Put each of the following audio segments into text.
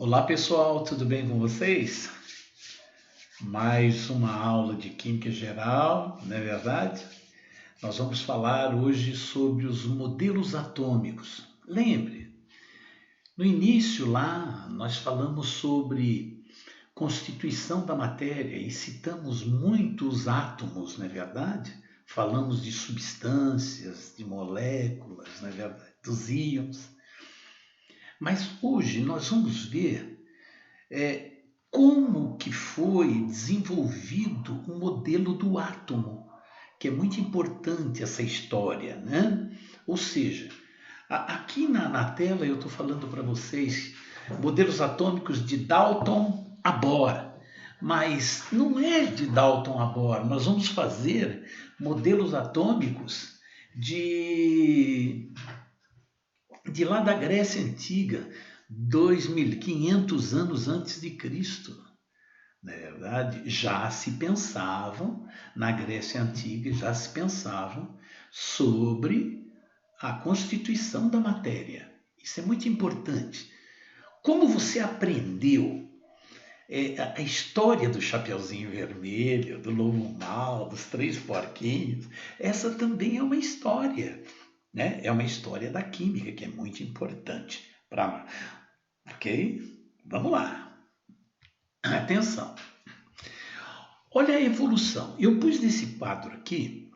Olá pessoal, tudo bem com vocês? Mais uma aula de Química Geral, não é verdade? Nós vamos falar hoje sobre os modelos atômicos. Lembre, no início lá nós falamos sobre constituição da matéria e citamos muitos átomos, não é verdade? Falamos de substâncias, de moléculas, não é verdade? Dos íons. Mas hoje nós vamos ver como que foi desenvolvido o modelo do átomo, que é muito importante essa história, né? Ou seja, aqui na tela eu estou falando para vocês modelos atômicos de Dalton a Bohr, mas não é de Dalton a Bohr, nós vamos fazer modelos atômicos de, de lá da Grécia Antiga, 2.500 anos antes de Cristo. Na verdade, já se pensavam, na Grécia Antiga, já se pensavam sobre a constituição da matéria. Isso é muito importante. Como você aprendeu a história do Chapeuzinho Vermelho, do Lobo Mal, dos Três Porquinhos, essa também é uma história, né? É uma história da química que é muito importante. Ok? Vamos lá. Atenção. Olha a evolução. Eu pus nesse quadro aqui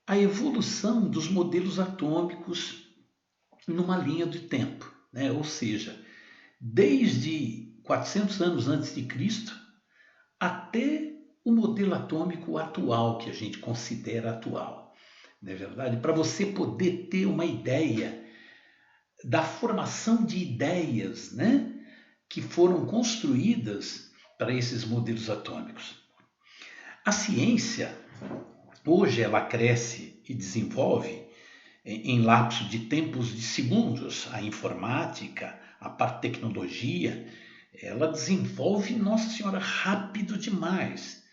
a evolução dos modelos atômicos numa linha de tempo, né? Ou seja, desde 400 anos antes de Cristo até o modelo atômico atual, que a gente considera atual. Não é verdade? Para você poder ter uma ideia da formação de ideias, né? Que foram construídas para esses modelos atômicos. A ciência, hoje, ela cresce e desenvolve em lapso de tempos de segundos. A informática, a tecnologia, ela desenvolve, nossa senhora, rápido demais.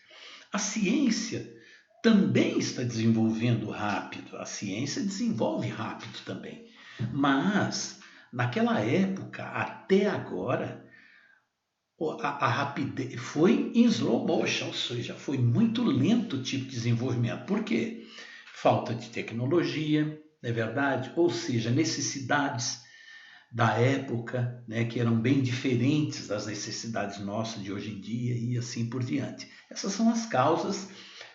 A ciência também está desenvolvendo rápido. A ciência desenvolve rápido também. Mas, naquela época, até agora, a rapidez foi em slow motion, ou seja, foi muito lento o tipo de desenvolvimento. Por quê? Falta de tecnologia, não é verdade? Ou seja, necessidades da época, né, que eram bem diferentes das necessidades nossas de hoje em dia e assim por diante. Essas são as causas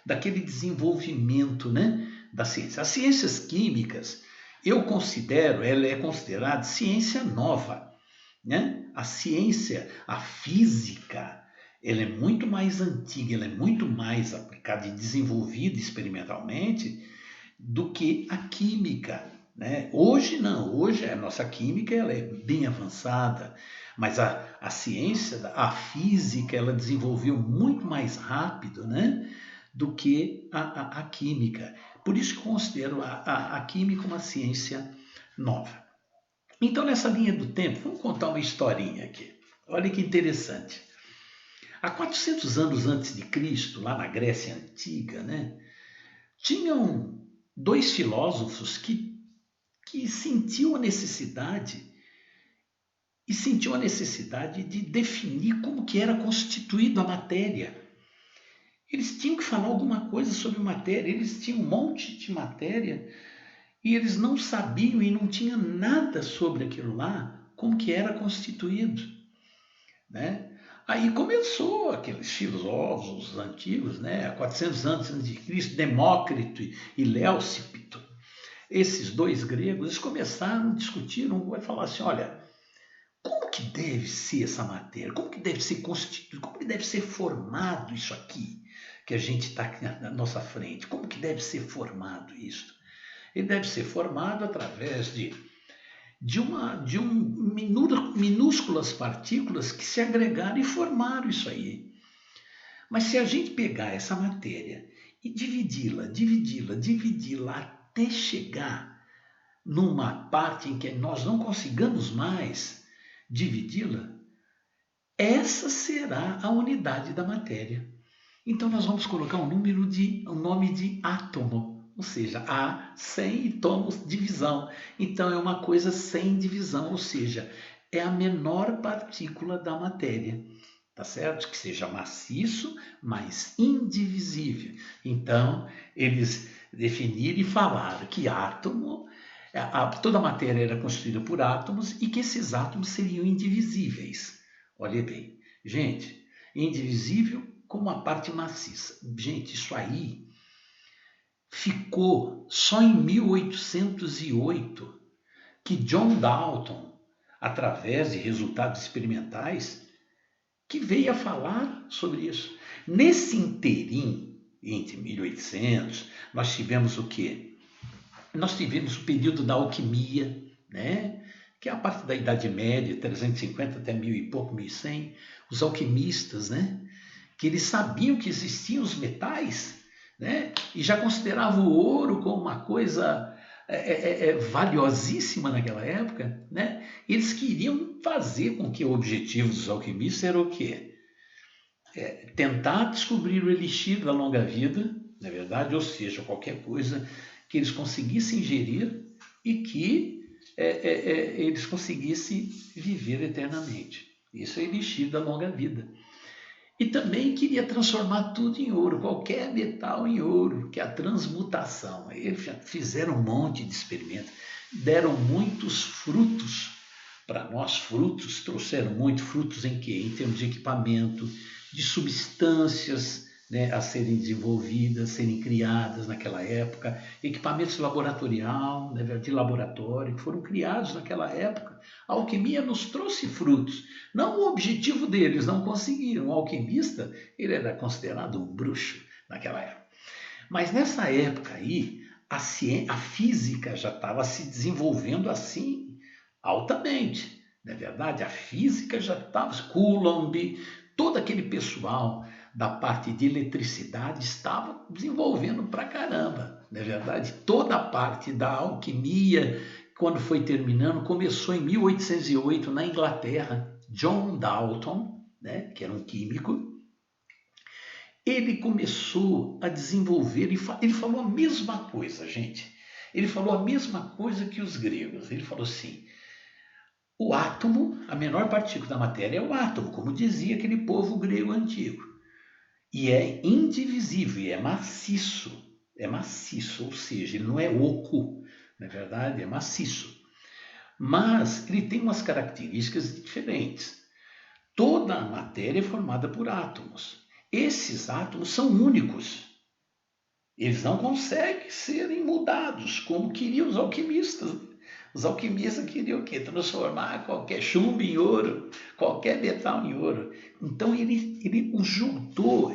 daquele desenvolvimento, né, da ciência. As ciências químicas, ela é considerada ciência nova, né? A ciência, a física, ela é muito mais antiga, ela é muito mais aplicada e desenvolvida experimentalmente do que a química, né? Hoje não, hoje a nossa química ela é bem avançada, mas a ciência, a física, ela desenvolveu muito mais rápido, né, do que a química. Por isso que eu considero a química uma ciência nova. Então, nessa linha do tempo, vamos contar uma historinha aqui. Olha que interessante. Há 400 anos antes de Cristo, lá na Grécia Antiga, né, tinham dois filósofos que sentiu a necessidade de definir como que era constituída a matéria. Eles tinham que falar alguma coisa sobre matéria, eles tinham um monte de matéria e eles não sabiam e não tinham nada sobre aquilo lá, como que era constituído, né? Aí começou aqueles filósofos antigos, né? Há 400 anos antes de Cristo, Demócrito e Leucipto, esses dois gregos, eles começaram a discutir, um vai falar assim, olha, como que deve ser essa matéria? Como que deve ser constituído? Como que deve ser formado isso aqui que a gente está na nossa frente? Como que deve ser formado isso? Ele deve ser formado através de minúsculas partículas que se agregaram e formaram isso aí. Mas se a gente pegar essa matéria e dividi-la até chegar numa parte em que nós não consigamos mais dividi-la, essa será a unidade da matéria. Então nós vamos colocar um nome de átomo, ou seja, A sem e tomos divisão. Então é uma coisa sem divisão, ou seja, é a menor partícula da matéria, tá certo? Que seja maciço, mas indivisível. Então, eles definiram e falaram que átomo, toda a matéria era constituída por átomos e que esses átomos seriam indivisíveis. Olha bem, gente, indivisível como a parte maciça. Gente, isso aí ficou só em 1808 que John Dalton, através de resultados experimentais, que veio a falar sobre isso. Nesse interim, entre 1800, nós tivemos o quê? Nós tivemos o período da alquimia, né? Que é a parte da Idade Média, 350 até 1000 e pouco, 1100, os alquimistas, né? Que eles sabiam que existiam os metais, né? E já consideravam o ouro como uma coisa valiosíssima naquela época, né? Eles queriam fazer com que o objetivo dos alquimistas era o quê? Tentar descobrir o elixir da longa vida, na verdade, ou seja, qualquer coisa que eles conseguissem ingerir e que eles conseguissem viver eternamente. Isso é o elixir da longa vida. E também queria transformar tudo em ouro, qualquer metal em ouro, que é a transmutação. Eles fizeram um monte de experimentos, deram muitos frutos para nós, frutos, trouxeram muitos frutos em quê? Em termos de equipamento, de substâncias, né, a serem desenvolvidas, serem criadas naquela época, equipamentos laboratorial, né, de laboratório, que foram criados naquela época. A alquimia nos trouxe frutos. Não o objetivo deles, não conseguiram. O alquimista, ele era considerado um bruxo naquela época. Mas nessa época aí, a física já estava se desenvolvendo assim altamente. Não é verdade? A física já estava, Coulomb, todo aquele pessoal da parte de eletricidade estava desenvolvendo pra caramba. Não é verdade? Toda a parte da alquimia, quando foi terminando, começou em 1808 na Inglaterra. John Dalton, né, que era um químico, ele começou a desenvolver, ele falou a mesma coisa, gente. Ele falou a mesma coisa que os gregos. Ele falou assim, o átomo, a menor partícula da matéria é o átomo, como dizia aquele povo grego antigo. E é indivisível, e é maciço. É maciço, ou seja, ele não é oco, na verdade, é maciço. Mas ele tem umas características diferentes. Toda a matéria é formada por átomos. Esses átomos são únicos. Eles não conseguem serem mudados, como queriam os alquimistas. Os alquimistas queriam o quê? Transformar qualquer chumbo em ouro, qualquer metal em ouro. Então ele juntou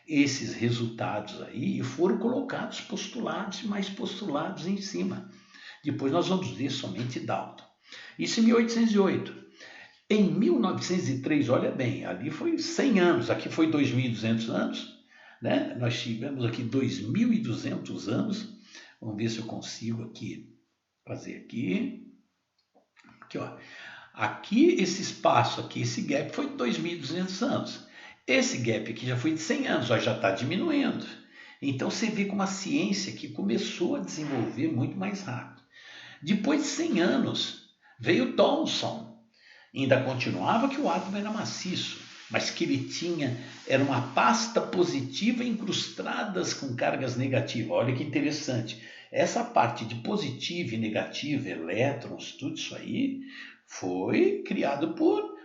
esses resultados aí e foram colocados postulados e mais postulados em cima. Depois nós vamos ver somente Dalton. Isso em 1808. Em 1903, olha bem, ali foi 100 anos, aqui foi 2.200 anos, né? Nós tivemos aqui 2.200 anos. Vamos ver se eu consigo aqui fazer aqui. Aqui, ó. Aqui, esse espaço aqui, esse gap foi de 2.200 anos. Esse gap aqui já foi de 100 anos, ó, já está diminuindo. Então, você vê como a ciência que começou a desenvolver muito mais rápido. Depois de 100 anos, veio Thomson. Ainda continuava que o átomo era maciço, mas que ele era uma pasta positiva incrustadas com cargas negativas. Olha que interessante. Essa parte de positiva e negativa, elétrons, tudo isso aí, foi criado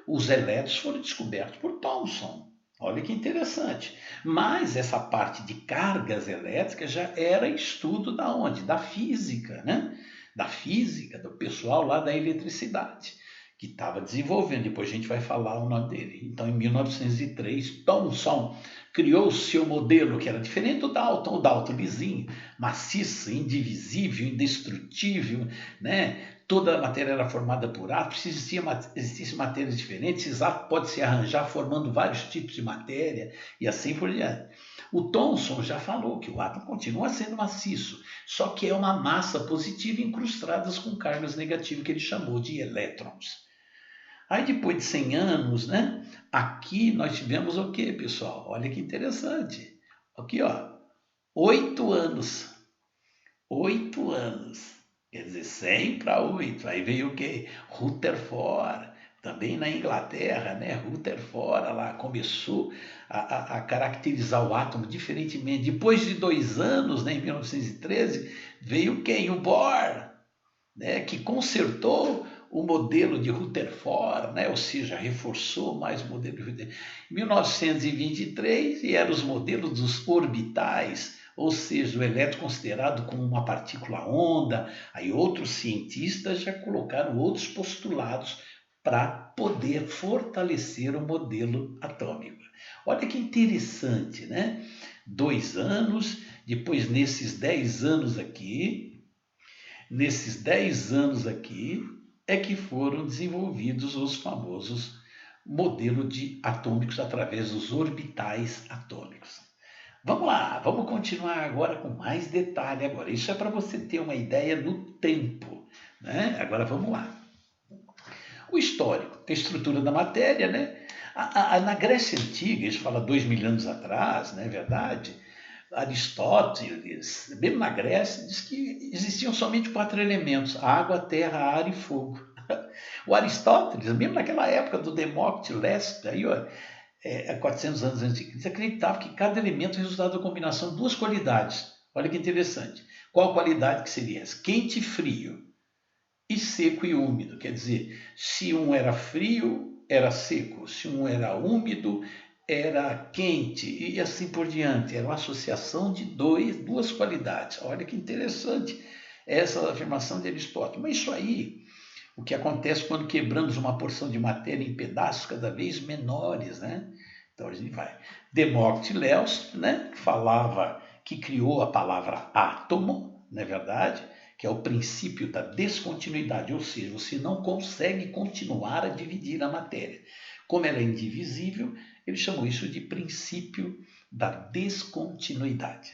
os elétrons foram descobertos por Thomson. Olha que interessante. Mas essa parte de cargas elétricas já era estudo da onde? Da física, né? Da física, do pessoal lá da eletricidade, que estava desenvolvendo. Depois a gente vai falar o nome dele. Então, em 1903, Thomson criou o seu modelo, que era diferente do Dalton. O Dalton lisinho, maciço, indivisível, indestrutível, né? Toda a matéria era formada por átomos. Se existissem matérias diferentes, esses átomos podem se arranjar formando vários tipos de matéria e assim por diante. O Thomson já falou que o átomo continua sendo maciço, só que é uma massa positiva incrustadas com cargas negativas, que ele chamou de elétrons. Aí depois de 100 anos, né? Aqui nós tivemos o quê, pessoal? Olha que interessante. Aqui, ó, 8 anos. 8 anos. Quer dizer, 100 para 8. Aí veio o quê? Rutherford, também na Inglaterra, né? Rutherford lá começou a caracterizar o átomo diferentemente. Depois de 2 anos, né, em 1913, veio quem? O Bohr, né, que consertou o modelo de Rutherford, né, ou seja, reforçou mais o modelo de Rutherford. Em 1923 vieram os modelos dos orbitais, ou seja, o elétron considerado como uma partícula onda. Aí outros cientistas já colocaram outros postulados para poder fortalecer o modelo atômico. Olha que interessante, né? 2 anos, depois nesses 10 anos aqui, é que foram desenvolvidos os famosos modelos de atômicos através dos orbitais atômicos. Vamos lá, vamos continuar agora com mais detalhe agora. Isso é para você ter uma ideia no tempo, né? Agora vamos lá. O histórico, a estrutura da matéria, né? Na Grécia Antiga, isso fala 2.000 anos atrás, não é verdade? Aristóteles, mesmo na Grécia, diz que existiam somente 4 elementos: água, terra, ar e fogo. O Aristóteles, mesmo naquela época do Demócrito Leste, aí, ó, 400 anos antes de Cristo, acreditava que cada elemento é resultado da combinação de 2 qualidades. Olha que interessante. Qual qualidade que seria essa? Quente e frio, e seco e úmido. Quer dizer, se um era frio, era seco; se um era úmido, era quente, e assim por diante. Era uma associação de duas qualidades. Olha que interessante essa afirmação de Aristóteles. Mas isso aí, o que acontece quando quebramos uma porção de matéria em pedaços cada vez menores, né? Então a gente vai. Demócrito Leos, né, falava, que criou a palavra átomo, não é verdade? Que é o princípio da descontinuidade, ou seja, você não consegue continuar a dividir a matéria. Como ela é indivisível, ele chamou isso de princípio da descontinuidade.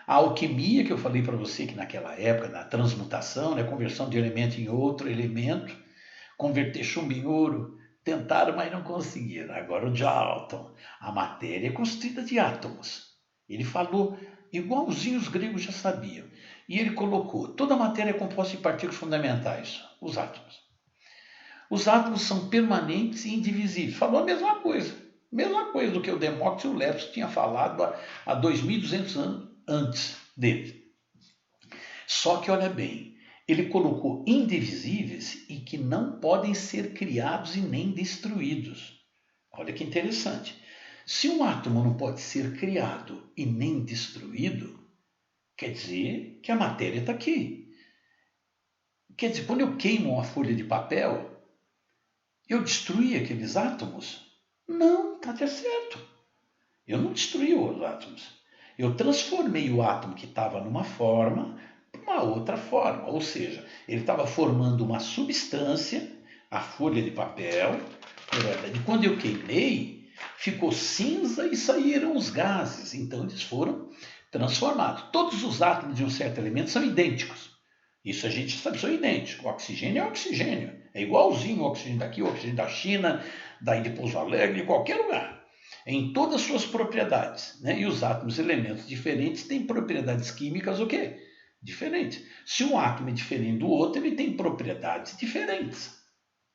A alquimia, que eu falei para você que naquela época, na transmutação, né, conversão de elemento em outro elemento, converter chumbo em ouro, tentaram, mas não conseguiram. Agora o Dalton, a matéria é constituída de átomos. Ele falou igualzinho os gregos já sabiam. E ele colocou: toda a matéria é composta de partículas fundamentais, os átomos. Os átomos são permanentes e indivisíveis. Falou a mesma coisa do que o Demócrito e o Letos tinha falado há 2.200 anos antes dele. Só que, olha bem, ele colocou indivisíveis e que não podem ser criados e nem destruídos. Olha que interessante. Se um átomo não pode ser criado e nem destruído, quer dizer que a matéria está aqui. Quer dizer, quando eu queimo uma folha de papel, eu destruí aqueles átomos? Não, está até certo. Eu não destruí os átomos. Eu transformei o átomo que estava numa forma para uma outra forma. Ou seja, ele estava formando uma substância, a folha de papel, e quando eu queimei, ficou cinza e saíram os gases. Então eles foram transformados. Todos os átomos de um certo elemento são idênticos. Isso a gente sabe, são idênticos. O oxigênio é oxigênio. É igualzinho o oxigênio daqui, o oxigênio da China, daí de Pouso Alegre, de qualquer lugar. Em todas as suas propriedades. Né? E os átomos, elementos diferentes, têm propriedades químicas o quê? Diferentes. Se um átomo é diferente do outro, ele tem propriedades diferentes.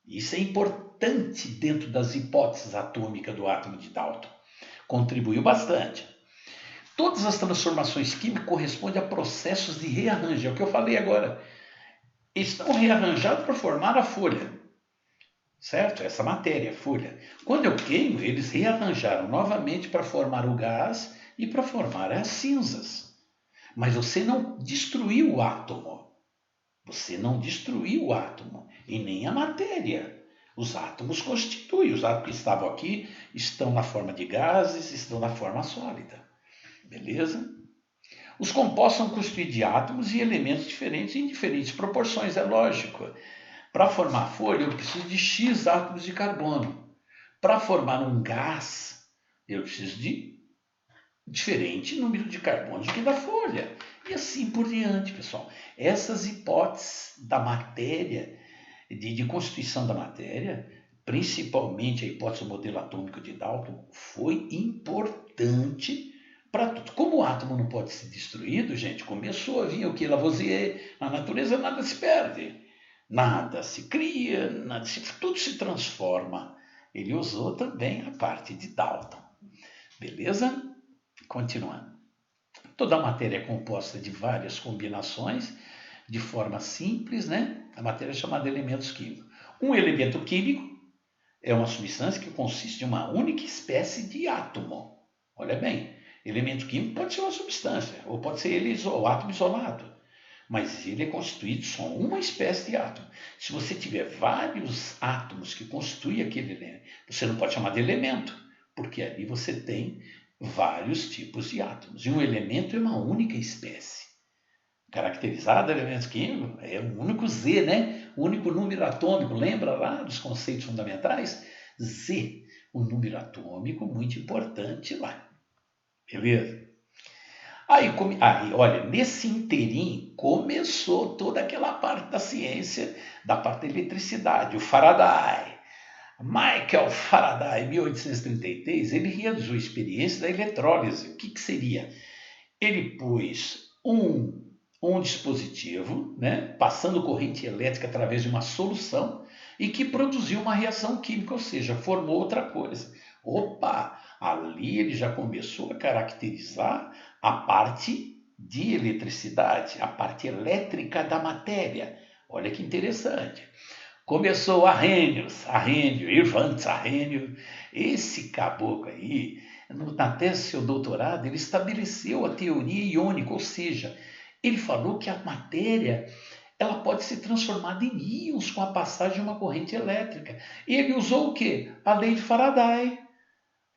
Isso é importante dentro das hipóteses atômicas do átomo de Dalton. Contribuiu bastante. Todas as transformações químicas correspondem a processos de rearranjo. É o que eu falei agora. Estão rearranjados para formar a folha. Certo? Essa matéria, a folha. Quando eu queimo, eles rearranjaram novamente para formar o gás e para formar as cinzas. Mas você não destruiu o átomo. Você não destruiu o átomo e nem a matéria. Os átomos constituem. Os átomos que estavam aqui estão na forma de gases, estão na forma sólida. Beleza? Os compostos são constituídos de átomos e elementos diferentes em diferentes proporções, é lógico. Para formar folha, eu preciso de X átomos de carbono. Para formar um gás, eu preciso de diferente número de carbonos do que da folha. E assim por diante, pessoal. Essas hipóteses da matéria, de constituição da matéria, principalmente a hipótese do modelo atômico de Dalton, foi importante para tudo. Como o átomo não pode ser destruído, gente, começou a vir o que? Lavoisier, na natureza nada se perde, nada se cria, tudo se transforma. Ele usou também a parte de Dalton. Beleza? Continuando. Toda a matéria é composta de várias combinações, de forma simples, né? A matéria é chamada de elementos químicos. Um elemento químico é uma substância que consiste de uma única espécie de átomo. Olha bem, elemento químico pode ser uma substância, ou pode ser ele o átomo isolado, mas ele é constituído só uma espécie de átomo. Se você tiver vários átomos que constituem aquele elemento, você não pode chamar de elemento, porque ali você tem vários tipos de átomos. E um elemento é uma única espécie. Caracterizado elementos químicos é um único Z, né? O único número atômico. Lembra lá dos conceitos fundamentais? Z, um número atômico muito importante lá. Beleza? Aí, olha, nesse inteirinho começou toda aquela parte da ciência, da parte da eletricidade. O Faraday, Michael Faraday, em 1833, ele realizou a experiência da eletrólise. O que seria? Ele pôs um dispositivo, né, passando corrente elétrica através de uma solução e que produziu uma reação química, ou seja, formou outra coisa. Opa! Ali ele já começou a caracterizar a parte de eletricidade, a parte elétrica da matéria. Olha que interessante. Começou Arrhenius, Irvant Arrhenius, esse caboclo aí, na tese do seu doutorado, ele estabeleceu a teoria iônica, ou seja, ele falou que a matéria ela pode ser transformada em íons com a passagem de uma corrente elétrica. E ele usou o quê? A lei de Faraday,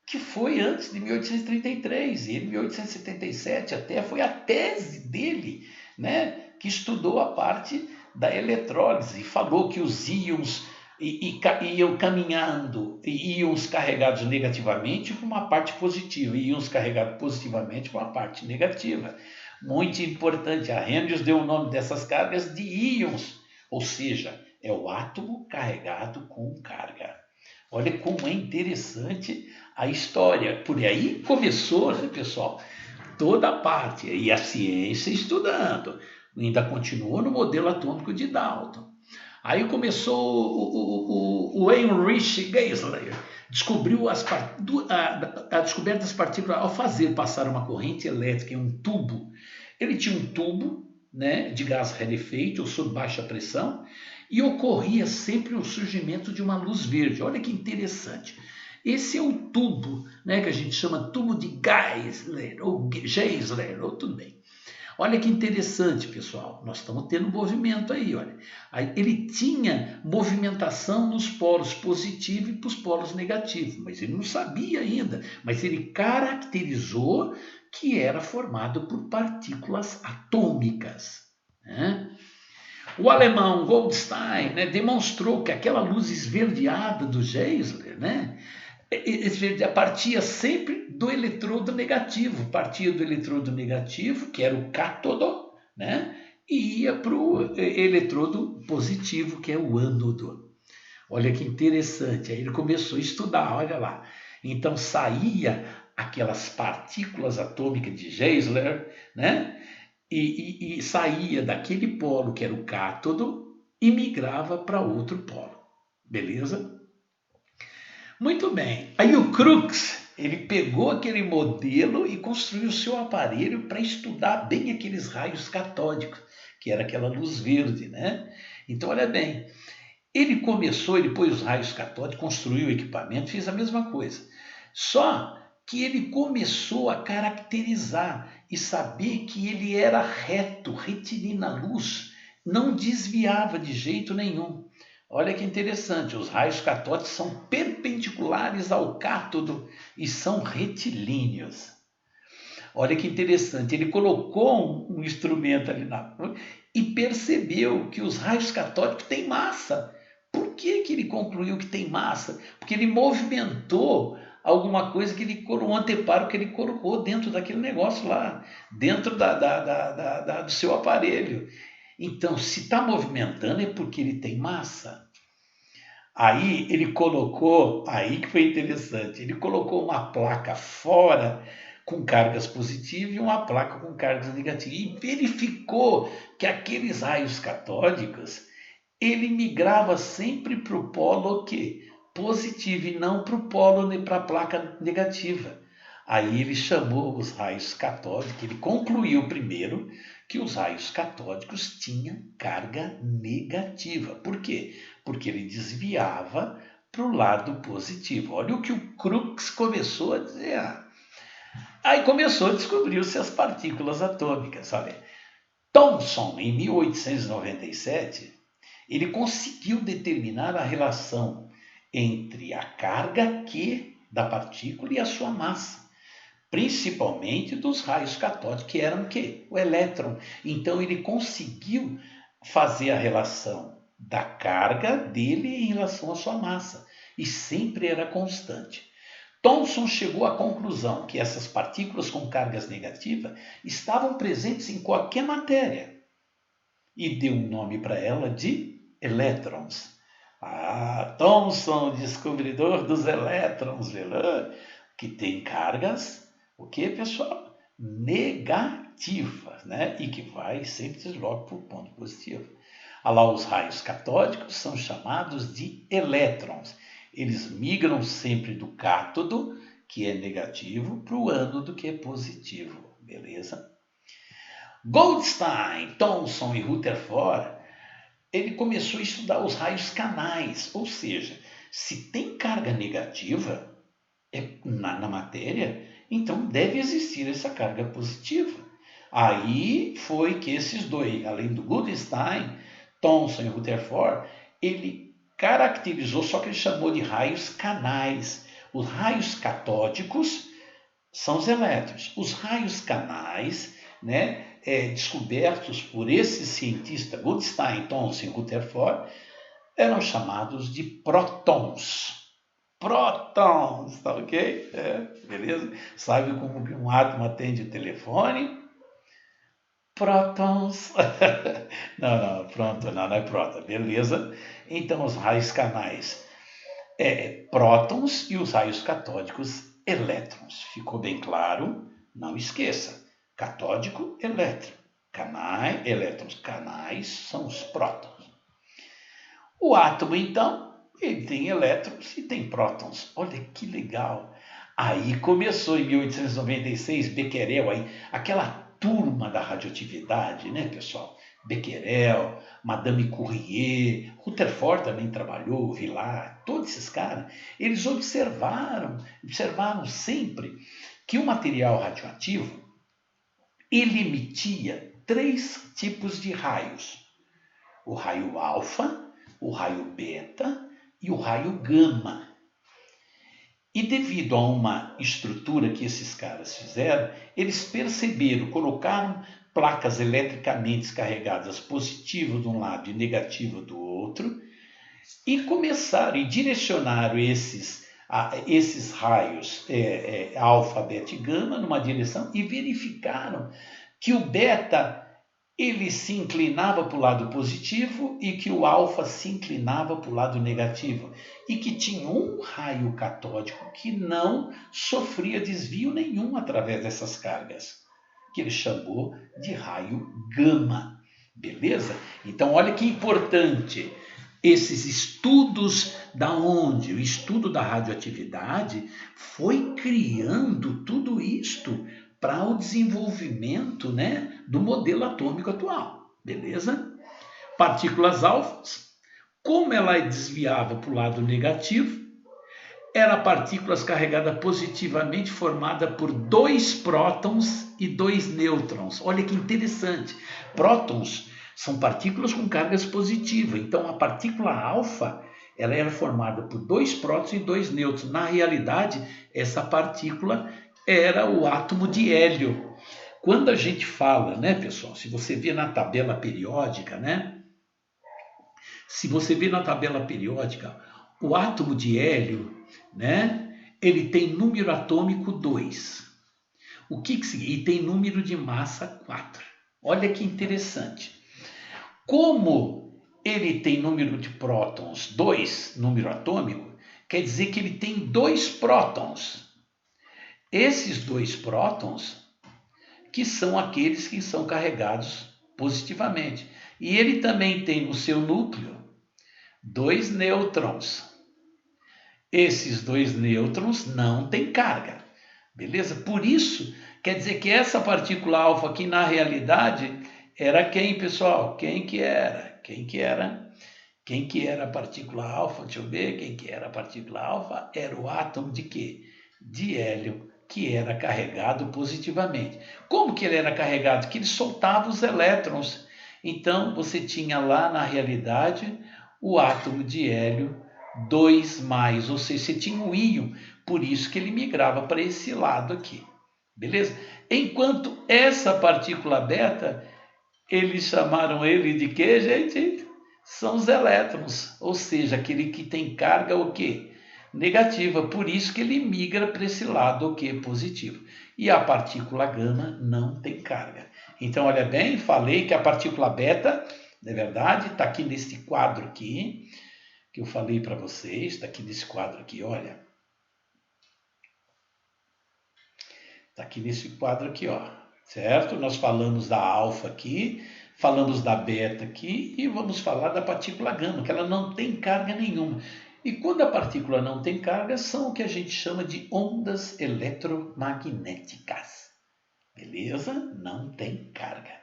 que foi antes de 1833, e em 1877 até foi a tese dele, né, que estudou a parte da eletrólise e falou que os íons iam caminhando, íons carregados negativamente para uma parte positiva, e íons carregados positivamente para uma parte negativa. Muito importante, Arrhenius deu o nome dessas cargas de íons, ou seja, é o átomo carregado com carga. Olha como é interessante a história. Por aí começou, né, pessoal? Toda a parte. E a ciência estudando. Ainda continuou no modelo atômico de Dalton. Aí começou o Heinrich Geissler. Descobriu a descoberta das partículas ao fazer passar uma corrente elétrica em um tubo. Ele tinha um tubo, né, de gás rarefeito ou sob baixa pressão, e ocorria sempre o surgimento de uma luz verde. Olha que interessante. Esse é o tubo, né, que a gente chama tubo de Geissler, ou tudo bem. Olha que interessante, pessoal. Nós estamos tendo movimento aí, olha. Ele tinha movimentação nos polos positivos e para os polos negativos, mas ele não sabia ainda. Mas ele caracterizou que era formado por partículas atômicas, né? O alemão Goldstein, né, demonstrou que aquela luz esverdeada do Geissler, né, partia sempre do eletrodo negativo, que era o cátodo, né, e ia para o eletrodo positivo, que é o ânodo. Olha que interessante, aí ele começou a estudar, olha lá. Então saía aquelas partículas atômicas de Geissler, né, e saía daquele polo que era o cátodo e migrava para outro polo. Beleza? Muito bem. Aí o Crookes, ele pegou aquele modelo e construiu o seu aparelho para estudar bem aqueles raios catódicos, que era aquela luz verde, né? Então, olha bem, ele pôs os raios catódicos, construiu o equipamento, fez a mesma coisa. Só que ele começou a caracterizar e saber que ele era reto, retilíneo na luz, não desviava de jeito nenhum. Olha que interessante, os raios catódicos são perpendiculares ao cátodo e são retilíneos. Olha que interessante, ele colocou um instrumento ali e percebeu que os raios catódicos têm massa. Por que ele concluiu que tem massa? Porque ele movimentou alguma coisa um anteparo que ele colocou dentro daquele negócio lá, dentro do seu aparelho. Então, se está movimentando é porque ele tem massa. Aí que foi interessante, ele colocou uma placa fora com cargas positivas e uma placa com cargas negativas. E verificou que aqueles raios catódicos, ele migrava sempre para o polo o quê? Positivo e não para a placa negativa. Aí ele chamou os raios catódicos, ele concluiu primeiro que os raios catódicos tinham carga negativa. Por quê? Porque ele desviava para o lado positivo. Olha o que o Crookes começou a dizer. Aí começou a descobrir-se as partículas atômicas. Olha, Thomson, em 1897, ele conseguiu determinar a relação entre a carga Q da partícula e a sua massa, principalmente dos raios catódicos, que eram o quê? O elétron. Então ele conseguiu fazer a relação da carga dele em relação à sua massa, e sempre era constante. Thomson chegou à conclusão que essas partículas com cargas negativas estavam presentes em qualquer matéria e deu um nome para ela de elétrons. Thomson, descobridor dos elétrons, que tem cargas, o que, pessoal? Negativas, né? E que vai sempre desloca para o ponto positivo. Lá, os raios catódicos são chamados de elétrons. Eles migram sempre do cátodo, que é negativo, para o ânodo, que é positivo. Beleza? Goldstein, Thomson e Rutherford, ele começou a estudar os raios canais, ou seja, se tem carga negativa na matéria, então deve existir essa carga positiva. Aí foi que esses dois, além do Goldstein, Thomson e Rutherford, ele caracterizou, só que ele chamou de raios canais. Os raios catódicos são os elétrons. Os raios canais, né, descobertos por esse cientista Goldstein, Thomson e Rutherford, eram chamados de prótons. Prótons, tá ok? Beleza? Sabe como que um átomo atende o telefone? Prótons. Não, pronto, não é próton, beleza? Então, os raios canais prótons e os raios catódicos elétrons. Ficou bem claro? Não esqueça. Catódico, elétron. Canais, elétrons. Canais são os prótons. O átomo, então, ele tem elétrons e tem prótons. Olha que legal. Aí começou em 1896, Becquerel, aí, aquela turma da radioatividade, né, pessoal? Becquerel, Madame Curie, Rutherford também trabalhou, Villard, todos esses caras, eles observaram sempre que o material radioativo, ele emitia 3 tipos de raios: o raio alfa, o raio beta e o raio gama. E devido a uma estrutura que esses caras fizeram, eles perceberam, colocaram placas eletricamente carregadas positivo de um lado e negativo do outro, e começaram e direcionaram esses raios alfa, beta e gama numa direção, e verificaram que o beta ele se inclinava para o lado positivo e que o alfa se inclinava para o lado negativo, e que tinha um raio catódico que não sofria desvio nenhum através dessas cargas, que ele chamou de raio gama. Beleza? Então olha que importante esses estudos, da onde o estudo da radioatividade foi criando tudo isto para o desenvolvimento, né, do modelo atômico atual. Beleza? Partículas alfas, como ela desviava para o lado negativo, era partículas carregadas positivamente formada por 2 prótons e 2 nêutrons. Olha que interessante. Prótons são partículas com cargas positivas. Então a partícula alfa, ela era formada por 2 prótons e 2 nêutrons. Na realidade, essa partícula era o átomo de hélio. Quando a gente fala, né, pessoal, se você vê na tabela periódica, né? Se você vê na tabela periódica, o átomo de hélio, né, ele tem número atômico 2. O que significa? E tem número de massa 4. Olha que interessante. Como ele tem número de prótons 2, número atômico, quer dizer que ele tem 2 prótons. esses dois prótons que são aqueles que são carregados positivamente. E ele também tem no seu núcleo 2 nêutrons. Esses 2 nêutrons não têm carga, beleza? Por isso, quer dizer que essa partícula alfa aqui na realidade era quem, pessoal? Quem que era? Quem que era a partícula alfa? Deixa eu ver, quem que era a partícula alfa? Era o átomo de quê? De hélio, que era carregado positivamente. Como que ele era carregado? Que ele soltava os elétrons. Então, você tinha lá na realidade o átomo de hélio 2+, ou seja, você tinha um íon, por isso que ele migrava para esse lado aqui, beleza? Enquanto essa partícula beta, eles chamaram ele de quê, gente? São os elétrons, ou seja, aquele que tem carga o quê? Negativa, por isso que ele migra para esse lado o quê? Positivo. E a partícula gama não tem carga. Então, olha bem, falei que a partícula beta, na verdade, está aqui nesse quadro aqui, que eu falei para vocês, está aqui nesse quadro aqui, olha. Está aqui nesse quadro aqui, ó, certo? Nós falamos da alfa aqui, falamos da beta aqui e vamos falar da partícula gama, que ela não tem carga nenhuma. E quando a partícula não tem carga, são o que a gente chama de ondas eletromagnéticas. Beleza? Não tem carga.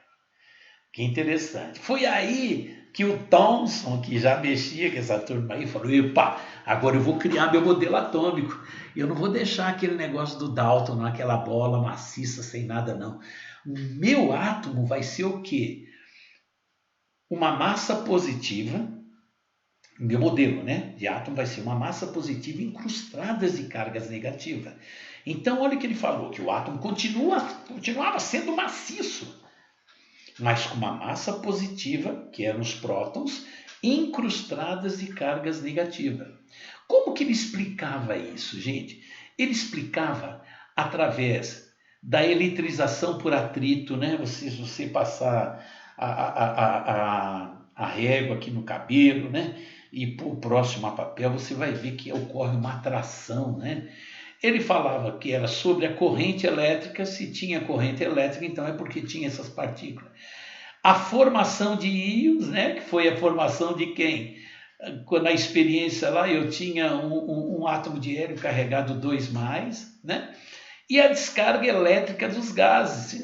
Que interessante. Foi aí que o Thomson, que já mexia com essa turma aí, falou: epa, agora eu vou criar meu modelo atômico. Eu não vou deixar aquele negócio do Dalton, aquela bola maciça sem nada, não. O meu átomo vai ser o quê? Uma massa positiva. Meu modelo, né, de átomo vai ser uma massa positiva incrustada de cargas negativas. Então, olha o que ele falou, que o átomo continuava sendo maciço, mas com uma massa positiva, que eram os prótons, incrustadas de cargas negativas. Como que ele explicava isso, gente? Ele explicava através da eletrização por atrito, né? Você passar a régua aqui no cabelo, né? E por próximo a papel, você vai ver que ocorre uma atração, né? Ele falava que era sobre a corrente elétrica, se tinha corrente elétrica, então é porque tinha essas partículas. A formação de íons, né, que foi a formação de quem? Na experiência lá, eu tinha um átomo de hélio carregado 2+, né? E a descarga elétrica dos gases.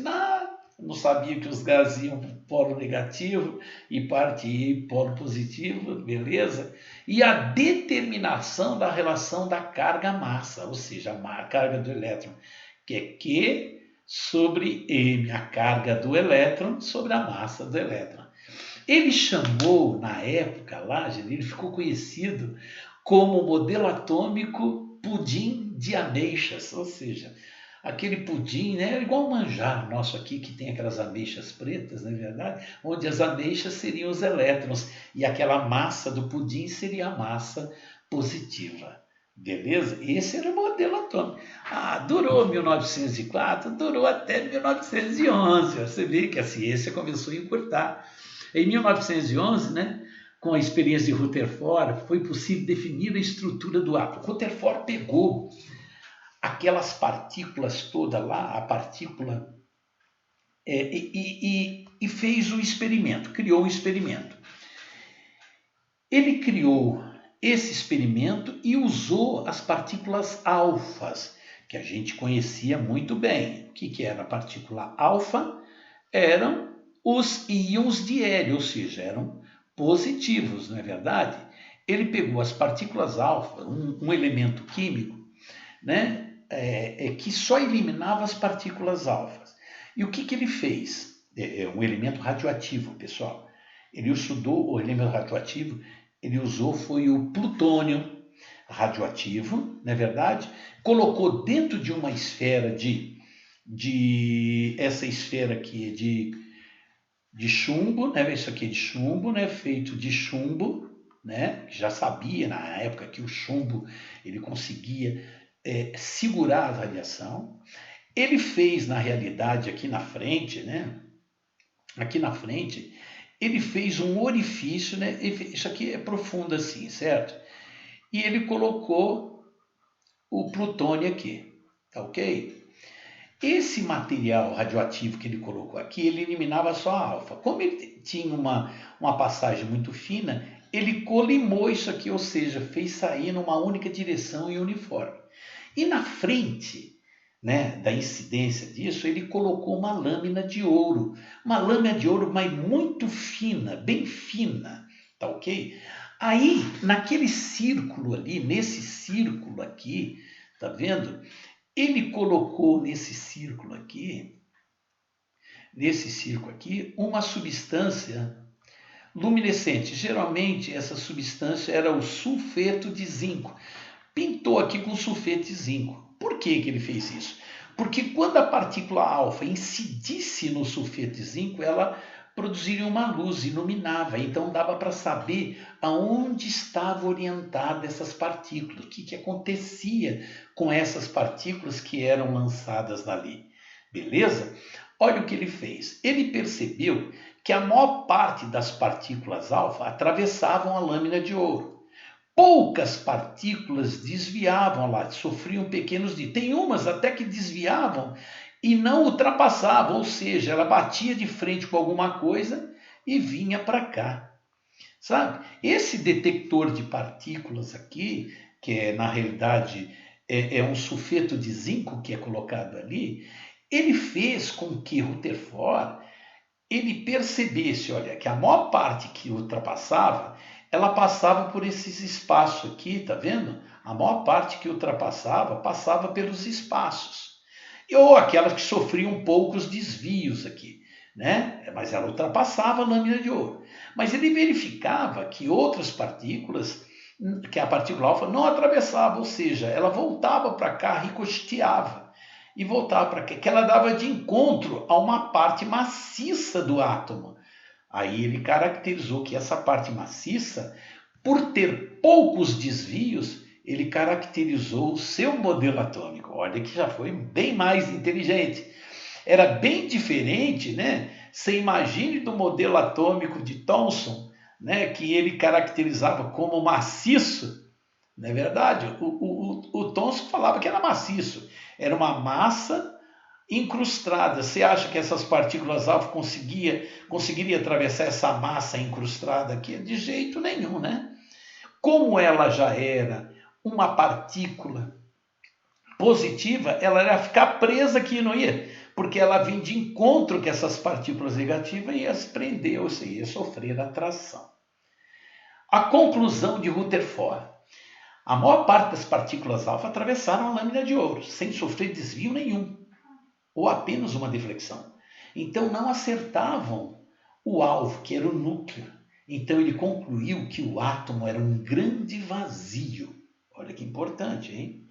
Não sabia que os gases iam para o polo negativo e parte ia para o polo positivo, beleza? E a determinação da relação da carga-massa, ou seja, a carga do elétron, que é Q sobre M, a carga do elétron sobre a massa do elétron. Ele chamou, na época lá, ele ficou conhecido como modelo atômico pudim de ameixas, ou seja, aquele pudim, né, igual o manjar nosso aqui, que tem aquelas ameixas pretas, não é verdade? Onde as ameixas seriam os elétrons e aquela massa do pudim seria a massa positiva. Beleza? Esse era o modelo atômico. Durou 1904, durou até 1911. Você vê que a ciência começou a encurtar. Em 1911, né, com a experiência de Rutherford, foi possível definir a estrutura do átomo. Rutherford pegou aquelas partículas todas lá, a partícula, e fez um experimento, criou um experimento. Ele criou esse experimento e usou as partículas alfas, que a gente conhecia muito bem. O que era a partícula alfa? Eram os íons de hélio, ou seja, eram positivos, não é verdade? Ele pegou as partículas alfa, um elemento químico, né, que só eliminava as partículas alfas. E o que ele fez? Um elemento radioativo, pessoal. Ele estudou o elemento radioativo, ele usou foi o plutônio radioativo, não é verdade? Colocou dentro de uma esfera essa esfera aqui de chumbo, né? Isso aqui é de chumbo, né? Feito de chumbo, né? Já sabia na época que o chumbo ele conseguia segurar a radiação. Ele fez na realidade aqui na frente, né? Aqui na frente ele fez um orifício, né? Isso aqui é profundo assim, certo? E ele colocou o plutônio aqui. tá ok? Esse material radioativo que ele colocou aqui, ele eliminava só a alfa. Como ele tinha uma passagem muito fina, ele colimou isso aqui, ou seja, fez sair numa única direção e uniforme. E na frente, né, da incidência disso, ele colocou uma lâmina de ouro. Uma lâmina de ouro, mas muito fina, bem fina, tá ok? Aí, naquele círculo ali, nesse círculo aqui, tá vendo? Ele colocou nesse círculo aqui, uma substância luminescente. Geralmente essa substância era o sulfeto de zinco. Pintou aqui com sulfeto de zinco. Por que ele fez isso? Porque quando a partícula alfa incidisse no sulfeto de zinco, ela produziria uma luz, iluminava. Então dava para saber aonde estava orientada essas partículas, o que acontecia com essas partículas que eram lançadas dali. Beleza? Olha o que ele fez. Ele percebeu que a maior parte das partículas alfa atravessavam a lâmina de ouro. Poucas partículas desviavam lá, sofriam pequenos desvios. Tem umas até que desviavam e não ultrapassavam, ou seja, ela batia de frente com alguma coisa e vinha para cá. Sabe? Esse detector de partículas aqui, que é na realidade é um sulfeto de zinco que é colocado ali, ele fez com que Rutherford ele percebesse, olha, que a maior parte que ultrapassava, ela passava por esses espaços aqui, tá vendo? A maior parte que ultrapassava, passava pelos espaços. Ou aquelas que sofriam poucos desvios aqui, né? Mas ela ultrapassava a lâmina de ouro. Mas ele verificava que outras partículas, que a partícula alfa não atravessava, ou seja, ela voltava para cá, ricocheteava e voltava para cá, que ela dava de encontro a uma parte maciça do átomo. Aí ele caracterizou que essa parte maciça, por ter poucos desvios, ele caracterizou o seu modelo atômico. Olha que já foi bem mais inteligente. Era bem diferente, né? Você imagine do modelo atômico de Thomson, né? Que ele caracterizava como maciço. Não é verdade? O Thomson falava que era maciço. Era uma massa incrustada. Você acha que essas partículas alfa conseguiria atravessar essa massa incrustada aqui? De jeito nenhum, né? Como ela já era uma partícula positiva, ela ia ficar presa aqui, não ia? Porque ela vinha de encontro com essas partículas negativas e ia se prender, ou seja, ia sofrer atração. A conclusão de Rutherford. A maior parte das partículas alfa atravessaram a lâmina de ouro, sem sofrer desvio nenhum, ou apenas uma deflexão. Então não acertavam o alvo, que era o núcleo. Então ele concluiu que o átomo era um grande vazio. Olha que importante, hein?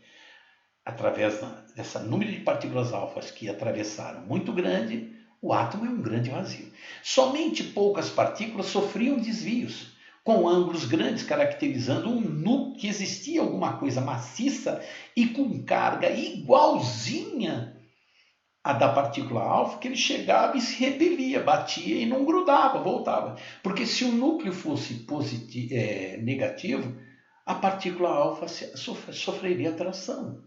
Através dessa número de partículas alfas que atravessaram muito grande, o átomo é um grande vazio. Somente poucas partículas sofriam desvios, com ângulos grandes, caracterizando um núcleo que existia alguma coisa maciça e com carga igualzinha à da partícula alfa, que ele chegava e se repelia, batia e não grudava, voltava. Porque se o núcleo fosse negativo, a partícula alfa sofreria atração.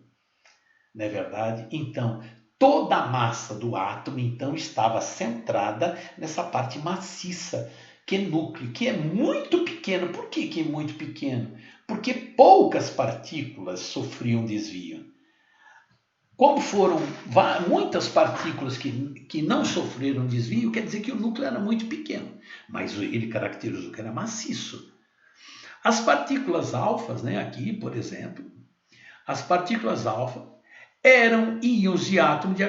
Não é verdade? Então, toda a massa do átomo então estava centrada nessa parte maciça, que é núcleo, que é muito pequeno. Por que é muito pequeno? Porque poucas partículas sofriam desvio. Como foram muitas partículas que não sofreram desvio, quer dizer que o núcleo era muito pequeno, mas ele caracterizou que era maciço. As partículas alfas, né, aqui, por exemplo, as partículas alfa eram íons de átomo de He+,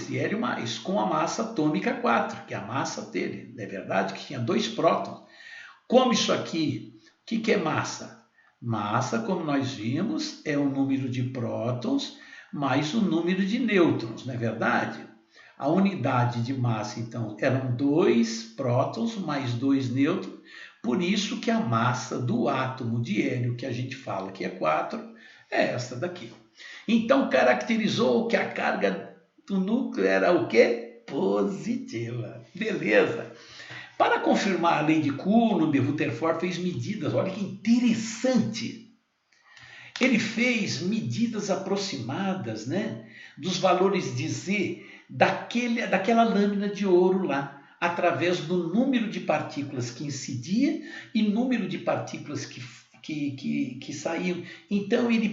e hélio+, com a massa atômica 4, que é a massa dele. Não é verdade que tinha 2 prótons? Como isso aqui, o que é massa? Massa, como nós vimos, é o número de prótons mais o número de nêutrons, não é verdade? A unidade de massa, então, eram 2 prótons mais 2 nêutrons, por isso que a massa do átomo de hélio, que a gente fala que é 4, é essa daqui. Então, caracterizou que a carga do núcleo era o quê? Positiva. Beleza. Para confirmar a lei de Coulomb, Rutherford fez medidas. Olha que interessante. Ele fez medidas aproximadas, né, dos valores de Z daquela lâmina de ouro lá, através do número de partículas que incidia e número de partículas que saíam. Então, ele